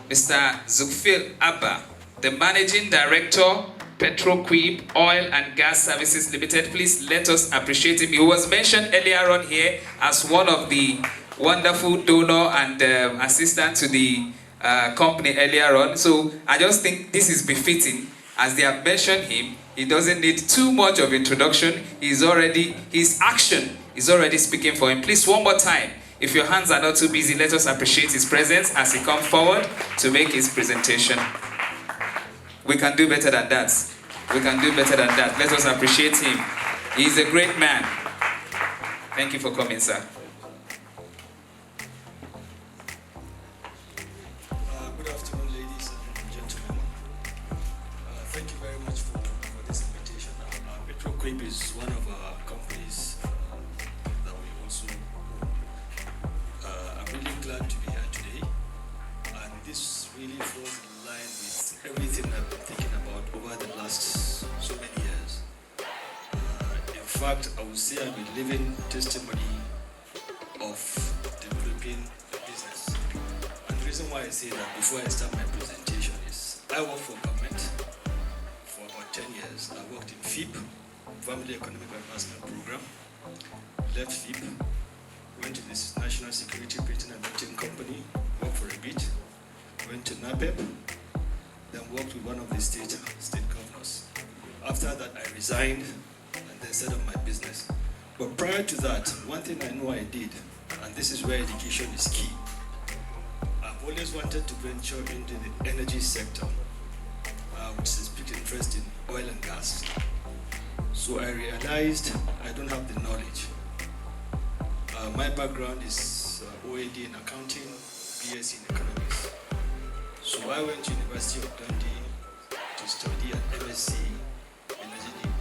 Mr. Zulkifil Abba, the Managing Director, PetroQuip Oil and Gas Services Limited. Please let us appreciate him. He was mentioned earlier on here as one of the wonderful donor and assistant to the company earlier on. So I just think this is befitting. As they have mentioned him, he doesn't need too much of introduction. His action is already speaking for him. Please, one more time, if your hands are not too busy, let us appreciate his presence as he comes forward to make his presentation. We can do better than that. We can do better than that. Let us appreciate him. He is a great man. Thank you for coming, sir. Good afternoon, ladies and gentlemen. Thank you very much for this invitation. PetroQuip is one of our companies that we also I'm really glad to be here today. And this really falls in line with everything I've been thinking about over the last so many years. In fact, I would say I'm a living testimony of developing a business. And the reason why I say that before I start my presentation is I work for government for about 10 years. I worked in FEEP, Family Economic Advancement Program, left FEEP, went to this National Security Printing and Printing Company, worked for a bit, went to NAPEP, then worked with one of the state governors. After that, I resigned and then set up my business. But prior to that, one thing I know I did, and this is where education is key, I've always wanted to venture into the energy sector, which is big interest in oil and gas. So I realized I don't have the knowledge. My background is OAD in accounting, BSc in economics. So I went to University of Dundee to study an MSc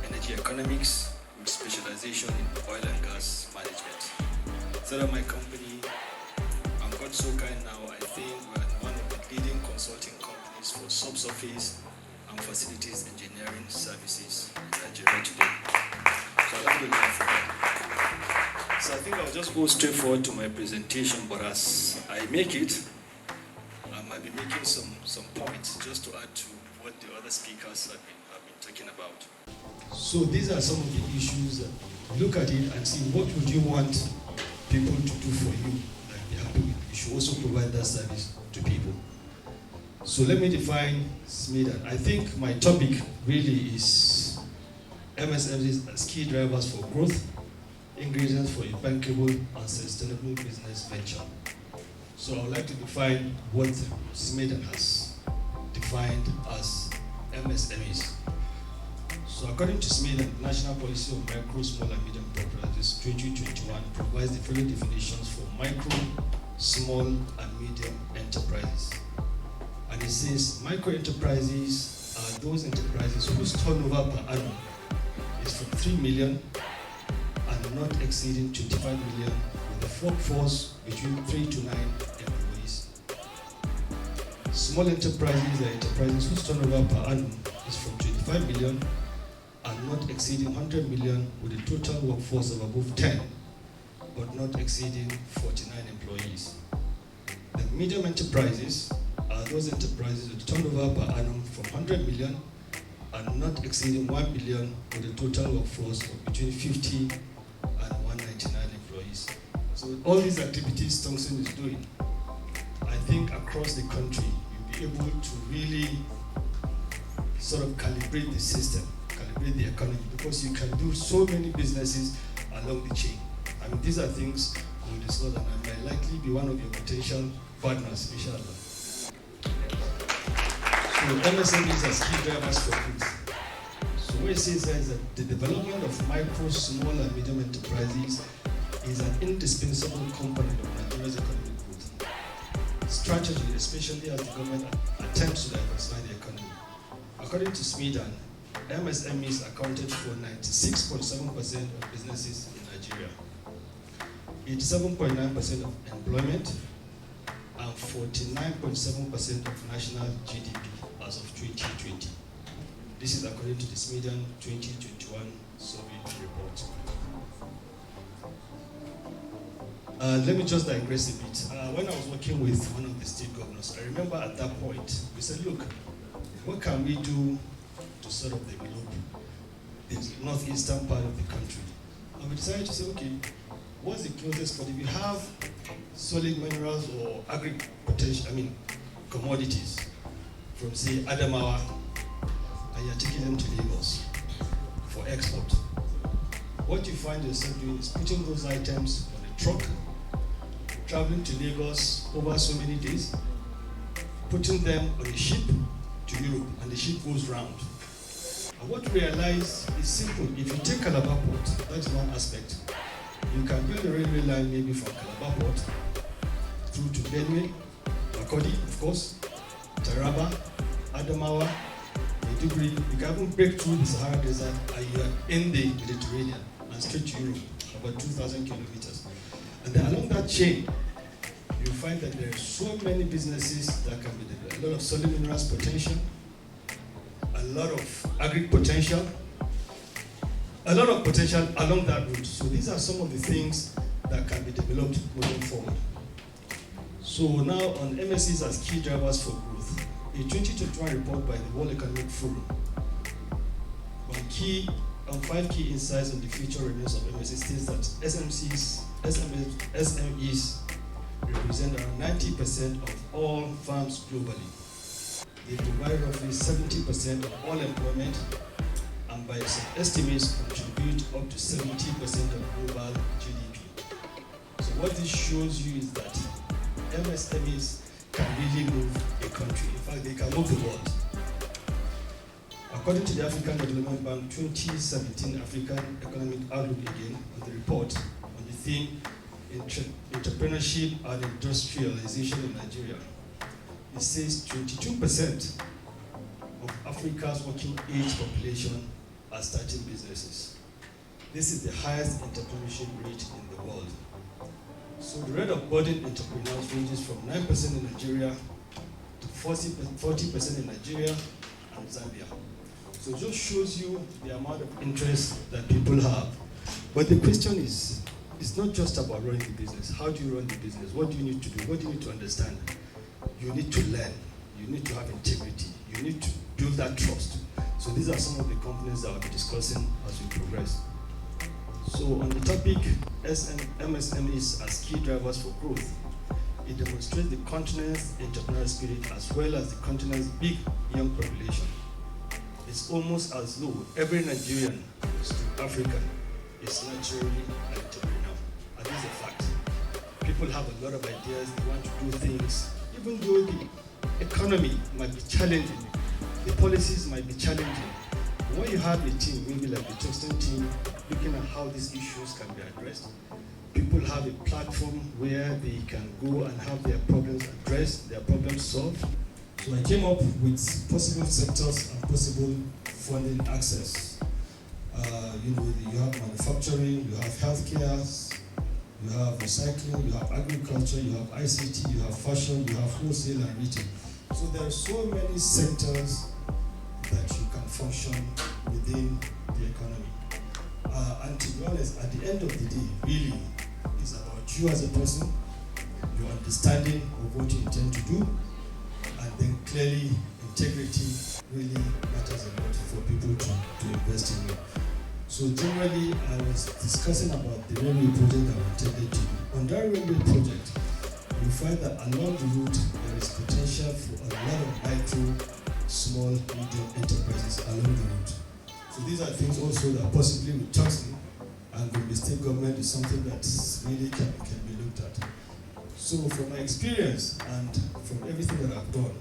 energy economics with specialization in oil and gas management. Set up my company, and got so kind now, I think we're one of the leading consulting companies for subsurface and facilities engineering services in Nigeria today. So alhamdulillah for that. So I think I'll just go straight forward to my presentation, but as I make it, I might be making some points just to add to what the other speakers have been talking about. So these are some of the issues that look at it and see what would you want people to do for you that be happy with. You should also provide that service to people. So let me define SMEs. I think my topic really is MSMEs as key drivers for growth, ingredients for a bankable and sustainable business venture. So I would like to define what SMEs has defined as MSMEs. So according to SMEs, the National Policy on Micro, Small and Medium Enterprises 2021 provides the following definitions for micro, small and medium enterprises. And it says micro enterprises are those enterprises whose turnover per annum is from 3 million and not exceeding 25 million, with a workforce between 3 to 9 employees. Small enterprises are enterprises whose turnover per annum is from 25 million and not exceeding 100 million, with a total workforce of above 10, but not exceeding 49 employees. The medium enterprises are those enterprises with turnover per annum from 100 million and not exceeding 1 billion, with a total workforce of between 50 and 199 employees. So with all these activities Tongston is doing, I think across the country, you'll be able to really sort of calibrate the system, calibrate the economy, because you can do so many businesses along the chain. I mean, these are things we'll discuss, and I might likely be one of your potential partners, inshallah. So MSMEs as key drivers for growth. So what it says is that the development of micro, small and medium enterprises is an indispensable component of Nigeria's economic growth strategy, especially as the government attempts to diversify the economy. According to Sweden, MSMEs accounted for 96.7% of businesses in Nigeria, 87.9% of employment, and 49.7% of national GDP as of 2020. This is according to the Sweden 2021 survey report. Let me just digress a bit. When I was working with one of the state governors, I remember at that point, we said, look, what can we do to sort of develop the northeastern part of the country? And we decided to say, okay, what's the closest? But if you have solid minerals or commodities from, say, Adamawa, and you're taking them to Lagos for export, what you find yourself doing is putting those items on a truck, traveling to Lagos over so many days, putting them on a ship to Europe, and the ship goes round. And what we realize is simple. If you take Calabar Port, that's one aspect. You can build a railway line maybe from Calabar Port through to Benue, Makodi, of course, Taraba, Adamawa, Maiduguri. You can even break through the Sahara Desert and you are in the Mediterranean and straight to Europe, about 2,000 kilometers. And then along that chain, you find that there are so many businesses that can be developed. A lot of solid minerals potential, a lot of agri potential, a lot of potential along that route. So these are some of the things that can be developed moving forward. So now on MSEs as key drivers for growth, a 2021 report by the World Economic Forum on 5 key insights on the future revenues of MSEs states that SMEs represent around 90% of all firms globally. They provide roughly 70% of all employment, and by some estimates contribute up to 70% of global GDP. So what this shows you is that MSMEs can really move a country. In fact, they can move the world. According to the African Development Bank 2017 African Economic Outlook again, on the report on the theme Entrepreneurship and Industrialization in Nigeria, it says 22% of Africa's working age population are starting businesses. This is the highest entrepreneurship rate in the world. So the rate of budding entrepreneurs ranges from 9% in Nigeria to 40% in Nigeria and Zambia. So it just shows you the amount of interest that people have. But the question is, it's not just about running the business. How do you run the business? What do you need to do? What do you need to understand? You need to learn. You need to have integrity. You need to build that trust. So these are some of the components that I'll be discussing as we progress. So on the topic, MSMEs as key drivers for growth, it demonstrates the continent's entrepreneurial spirit as well as the continent's big young population. It's almost as though every Nigerian to African is naturally an entrepreneur. And this is a fact. People have a lot of ideas, they want to do things, even though the economy might be challenging, the policies might be challenging. When you have a team, maybe like the Tongston team, looking at how these issues can be addressed, people have a platform where they can go and have their problems addressed, their problems solved. So I came up with possible sectors and possible funding access. You have manufacturing, you have healthcare, you have recycling, you have agriculture, you have ICT, you have fashion, you have wholesale and retail. So there are so many sectors that you can function within the economy. And to be honest, at the end of the day, really, it's about you as a person, your understanding of what you intend to do, and then clearly, integrity really matters a lot for people to invest in you. So generally, I was discussing about the railway project that we intended to do. On that railway project, you find that along the route, there is potential for a lot of micro, small, medium enterprises along the route. So these are things also that possibly with Tongston and with the state government is something that really can be looked at. So from my experience and from everything that I've done,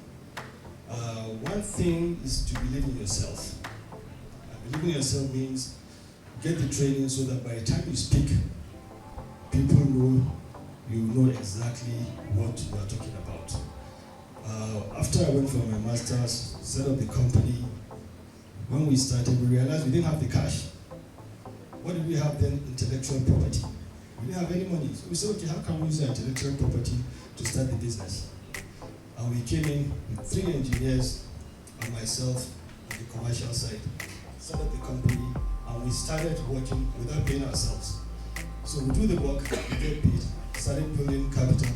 one thing is to believe in yourself. And believing in yourself means get the training so that by the time you speak, people know you know exactly what you are talking about. After I went for my master's, set up the company, when we started, we realized we didn't have the cash. What did we have then? Intellectual property. We didn't have any money. So we said, okay, how can we use our intellectual property to start the business? And we came in with 3 engineers and myself on the commercial side, set up the company, and we started working without paying ourselves. So we do the work, we get paid. started building capital.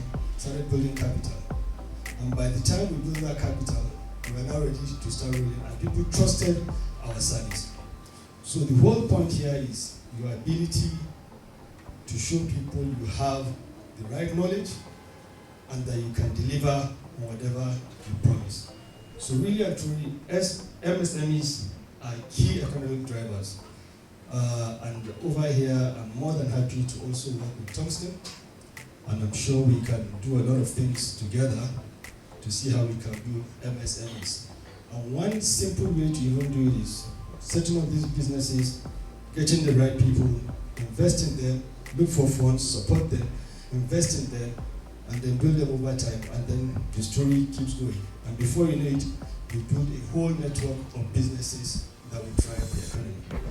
And by the time we built that capital, we were now ready to start rolling, and people trusted our service. So the whole point here is your ability to show people you have the right knowledge and that you can deliver on whatever you promise. So really and truly, MSMEs are key economic drivers. And over here, I'm more than happy to also work with Tongston, and I'm sure we can do a lot of things together to see how we can do MSMEs. And one simple way to even do it is setting up these businesses, getting the right people, invest in them, look for funds, support them, invest in them, and then build them over time, and then the story keeps going. And before you know it, you build a whole network of businesses that will drive the economy.